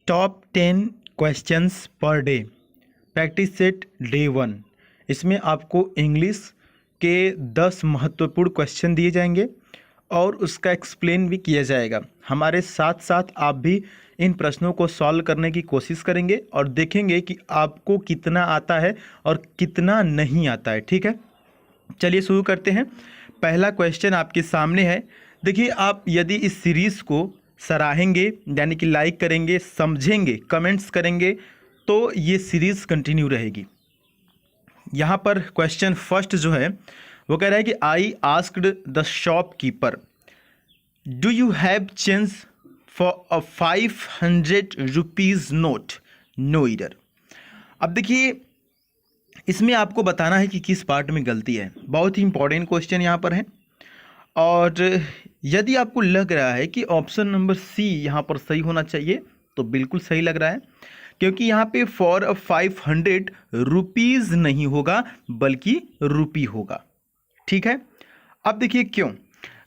Top 10 questions per day practice set day 1। इसमें आपको English के 10 महत्वपूर्ण क्वेश्चन दिए जाएंगे और उसका एक्सप्लेन भी किया जाएगा। हमारे साथ साथ आप भी इन प्रश्नों को सॉल्व करने की कोशिश करेंगे और देखेंगे कि आपको कितना आता है और कितना नहीं आता है। ठीक है, चलिए शुरू करते हैं। पहला क्वेश्चन आपके सामने है। देखिए, आप यदि इस सीरीज़ को सराहेंगे यानी कि लाइक करेंगे, समझेंगे, कमेंट्स करेंगे तो ये सीरीज़ कंटिन्यू रहेगी। यहाँ पर क्वेश्चन फर्स्ट जो है वो कह रहा है कि I asked the shopkeeper do you have change for a 500 rupees note, no either. अब देखिए, इसमें आपको बताना है कि किस पार्ट में गलती है। बहुत ही इंपॉर्टेंट क्वेश्चन यहाँ पर है और यदि आपको लग रहा है कि ऑप्शन नंबर सी यहाँ पर सही होना चाहिए तो बिल्कुल सही लग रहा है, क्योंकि यहाँ पे फॉर 500 रुपीज़ नहीं होगा बल्कि रुपी होगा। ठीक है, अब देखिए क्यों,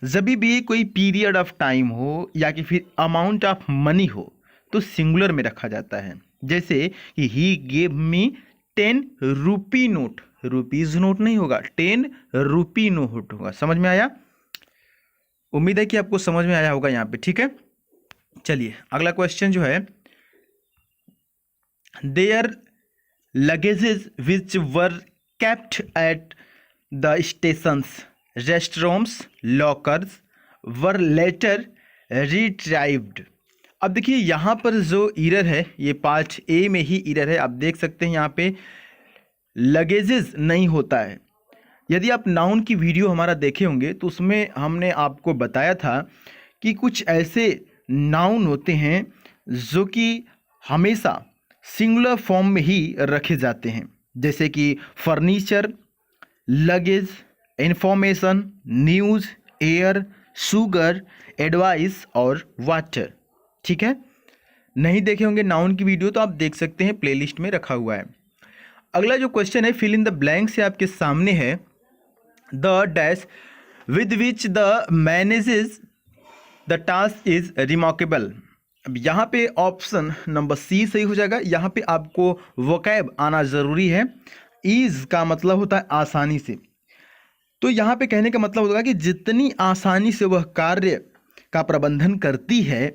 जब भी कोई पीरियड ऑफ टाइम हो या कि फिर अमाउंट ऑफ मनी हो तो सिंगुलर में रखा जाता है। जैसे कि he gave me 10 rupee note, rupees note नहीं होगा, 10 रुपी नोट होगा। समझ में आया? उम्मीद है कि आपको समझ में आया होगा यहाँ पे। ठीक है, चलिए अगला क्वेश्चन जो है, there luggages which were kept at the stations restrooms lockers were later retrieved. अब देखिए, यहाँ पर जो इरर है ये पार्ट ए में ही इरर है। आप देख सकते हैं यहाँ पे लगेजेस नहीं होता है। यदि आप नाउन की वीडियो हमारा देखे होंगे तो उसमें हमने आपको बताया था कि कुछ ऐसे नाउन होते हैं जो कि हमेशा सिंगुलर फॉर्म में ही रखे जाते हैं, जैसे कि furniture, luggage, information, news, air, sugar, advice और वाटर। ठीक है, नहीं देखे होंगे नाउन की वीडियो तो आप देख सकते हैं, प्लेलिस्ट में रखा हुआ है। अगला जो क्वेश्चन है फिल इन द ब्लैंक से आपके सामने है, the dash with which the manages the task is remarkable. अब यहाँ पे ऑप्शन नंबर सी सही हो जाएगा। यहाँ पे आपको वोकैब आना ज़रूरी है। ईज का मतलब होता है आसानी से, तो यहाँ पे कहने का मतलब होगा कि जितनी आसानी से वह कार्य का प्रबंधन करती है।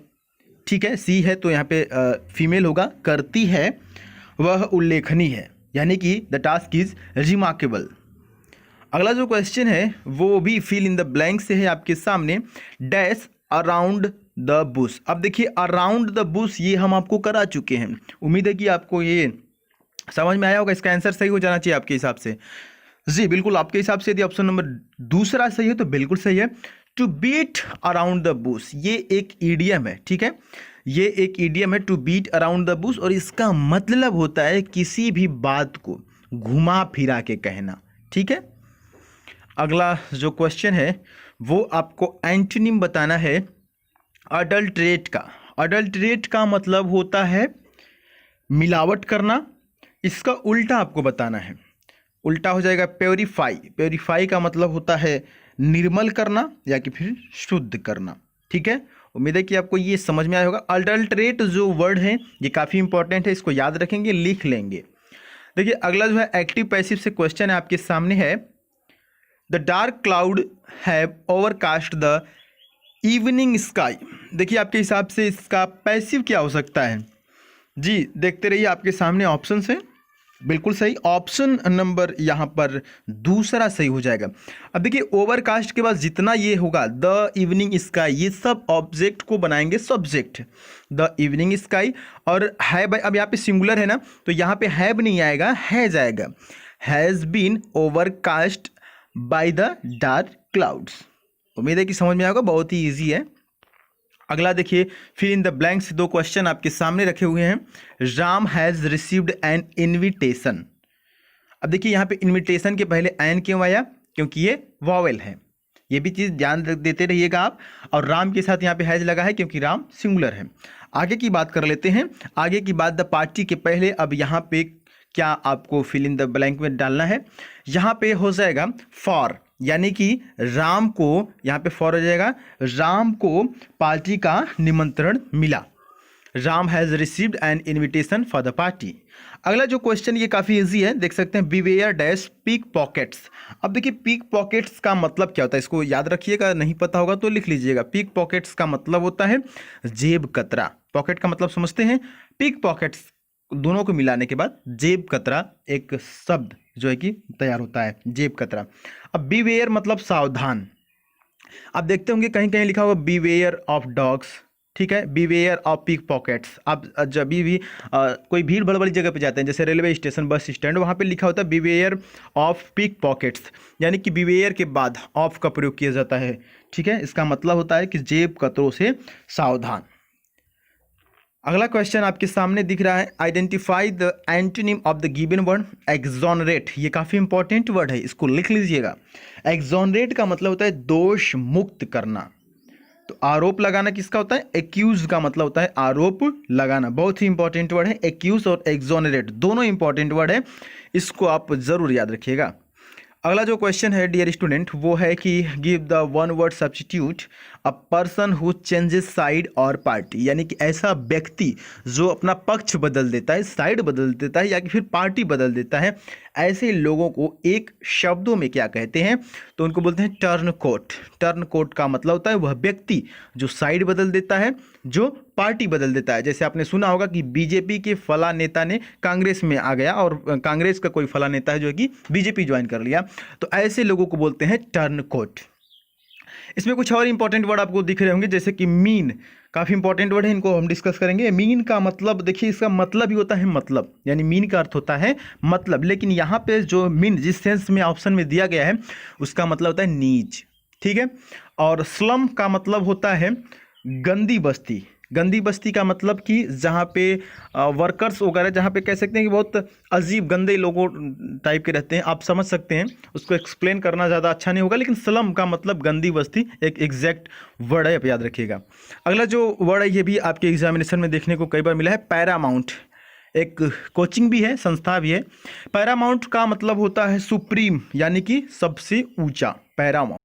ठीक है, सी है तो यहाँ पे फीमेल होगा, करती है, वह उल्लेखनीय है, यानी कि द टास्क इज रिमार्केबल। अगला जो क्वेश्चन है वो भी फिल इन द ब्लैंक से है आपके सामने, डैश अराउंड द बुश। अब देखिए, अराउंड द बुश ये हम आपको करा चुके हैं। उम्मीद है कि आपको ये समझ में आया होगा। इसका आंसर सही हो जाना चाहिए आपके हिसाब से। जी बिल्कुल, आपके हिसाब से यदि ऑप्शन नंबर दूसरा सही है तो बिल्कुल सही है। To beat around the bush ये एक ईडियम है। ठीक है, ये एक ईडियम है, to beat around the bush, और इसका मतलब होता है किसी भी बात को घुमा फिरा के कहना। ठीक है, अगला जो क्वेश्चन है वो आपको एंटोनिम बताना है अडल्ट्रेट का। अडल्ट्रेट का मतलब होता है मिलावट करना। इसका उल्टा आपको बताना है, उल्टा हो जाएगा प्योरीफाई। प्योरीफाई का मतलब होता है निर्मल करना या कि फिर शुद्ध करना। ठीक है, उम्मीद है कि आपको ये समझ में आया होगा। अडल्ट्रेट जो वर्ड है ये काफ़ी इंपॉर्टेंट है, इसको याद रखेंगे, लिख लेंगे। देखिए, अगला जो है एक्टिव पैसिव से क्वेश्चन है आपके सामने है, the dark cloud have overcast the evening sky. देखिए, आपके हिसाब से इसका पैसिव क्या हो सकता है? जी देखते रहिए, आपके सामने ऑप्शन है, बिल्कुल सही। ऑप्शन नंबर यहाँ पर दूसरा सही हो जाएगा। अब देखिए, ओवरकास्ट के बाद जितना ये होगा द इवनिंग स्काई, ये सब ऑब्जेक्ट को बनाएंगे सब्जेक्ट, द इवनिंग स्काई। और है भाई, अब यहाँ पे सिंगुलर है ना, तो यहाँ पे हैव नहीं आएगा, है जाएगा, has been overcast by the dark clouds. उम्मीद है कि समझ में आएगा, बहुत ही ईजी है। अगला देखिए, फिर इन द ब्लैंक से दो क्वेश्चन आपके सामने रखे हुए हैं, Ram has received an invitation. अब देखिए, यहाँ पे इनविटेशन के पहले एन क्यों आया? क्योंकि ये वॉवेल है, ये भी चीज़ ध्यान देते रहिएगा आप। और राम के साथ यहाँ पे हैज लगा है क्योंकि राम सिंगुलर है। आगे की बात कर लेते हैं। आगे की बात द पार्टी के पहले अब यहाँ पे क्या आपको फिल इन द ब्लैंक में डालना है? यहाँ पे हो जाएगा फॉर, यानी कि राम को, यहाँ पे फॉर हो जाएगा, राम को पार्टी का निमंत्रण मिला। Ram has received an invitation for the party. अगला जो क्वेश्चन ये काफ़ी इजी है, देख सकते हैं, बिवेयर डैश पिक पॉकेट्स। अब देखिए पिक पॉकेट्स का मतलब क्या होता है, इसको याद रखिएगा, नहीं पता होगा तो लिख लीजिएगा। पिक पॉकेट्स का मतलब होता है जेब कतरा। पॉकेट का मतलब समझते हैं, पिक पॉकेट्स दोनों को मिलाने के बाद जेब कतरा एक शब्द जो है कि तैयार होता है, जेब कतरा। अब बिवेयर मतलब सावधान। आप देखते होंगे कहीं कहीं लिखा होगा बिवेयर ऑफ डॉग्स, ठीक है, बिवेयर ऑफ पिक पॉकेट्स। आप जब भी कोई भीड़ भाड़ वाली जगह पे जाते हैं, जैसे रेलवे स्टेशन, बस स्टैंड, वहाँ पे लिखा होता है बिवेयर ऑफ पिक पॉकेट्स, यानी कि बिवेयर के बाद ऑफ का प्रयोग किया जाता है, ठीक है। इसका मतलब होता है कि जेब कतरों से सावधान। अगला क्वेश्चन आपके सामने दिख रहा है, identify the antonym of the given word exonerate. ये काफ़ी इंपॉर्टेंट वर्ड है, इसको लिख लीजिएगा। एक्सोनरेट का मतलब होता है दोष मुक्त करना। तो आरोप लगाना किसका होता है, एक्यूज का मतलब होता है आरोप लगाना। बहुत ही इंपॉर्टेंट वर्ड है, एक्यूज और एक्सोनरेट दोनों इंपॉर्टेंट वर्ड है, इसको आप जरूर याद रखिएगा। अगला जो क्वेश्चन है डियर स्टूडेंट, वो है कि give the one word substitute a person who changes side और पार्टी, यानी कि ऐसा व्यक्ति जो अपना पक्ष बदल देता है, साइड बदल देता है या कि फिर पार्टी बदल देता है, ऐसे लोगों को एक शब्दों में क्या कहते हैं, तो उनको बोलते हैं टर्न कोट। टर्न कोट का मतलब होता है वह व्यक्ति जो साइड बदल देता है, जो पार्टी बदल देता है। जैसे आपने सुना होगा कि बीजेपी के फला नेता ने कांग्रेस में आ गया और कांग्रेस का कोई फला नेता है जो है कि बीजेपी ज्वाइन कर लिया, तो ऐसे लोगों को बोलते हैं टर्न कोट। इसमें कुछ और इंपॉर्टेंट वर्ड आपको दिख रहे होंगे, जैसे कि मीन, काफ़ी इंपॉर्टेंट वर्ड है, इनको हम डिस्कस करेंगे। मीन का मतलब देखिए, इसका मतलब ही होता है मतलब, यानी मीन का अर्थ होता है मतलब, लेकिन यहाँ पे जो मीन जिस सेंस में ऑप्शन में दिया गया है उसका मतलब होता है नीच, ठीक है। और स्लम का मतलब होता है गंदी बस्ती। गंदी बस्ती का मतलब कि जहाँ पे वर्कर्स वगैरह, जहाँ पे कह सकते हैं कि बहुत अजीब गंदे लोगों टाइप के रहते हैं, आप समझ सकते हैं, उसको एक्सप्लेन करना ज़्यादा अच्छा नहीं होगा, लेकिन स्लम का मतलब गंदी बस्ती एक एग्जैक्ट वर्ड है, आप याद रखिएगा। अगला जो वर्ड है ये भी आपके एग्जामिनेशन में देखने को कई बार मिला है, पैरामाउंट। एक कोचिंग भी है, संस्था भी है। पैरामाउंट का मतलब होता है सुप्रीम, यानी कि सबसे ऊंचा, पैरामाउंट।